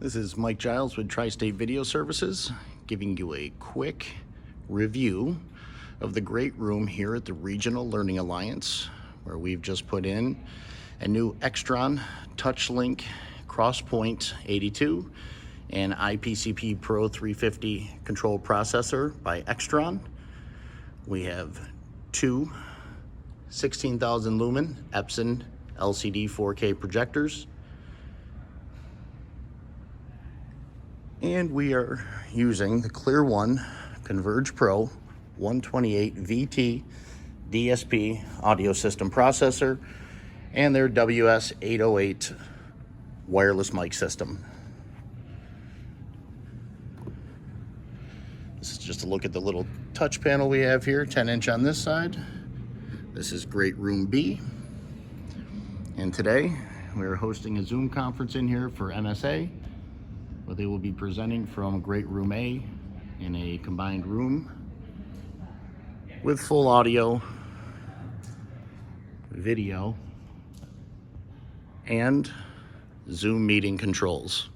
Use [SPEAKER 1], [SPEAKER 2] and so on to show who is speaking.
[SPEAKER 1] This is Mike Giles with Tri-State Video Services, giving you a quick review of the great room here at the Regional Learning Alliance, where we've just put in a new Extron TouchLink CrossPoint 82 and IPCP Pro 350 control processor by Extron. We have two 16,000 lumen Epson LCD 4K projectors. And we are using the Clear One Converge Pro 128 VT DSP audio system processor and their WS808 wireless mic system. This is just a look at the little touch panel we have here, 10-inch on this side. This is Great Room B. And today we are hosting a Zoom conference in here for MSA, where they will be presenting from Great Room A in a combined room with full audio, video, and Zoom meeting controls.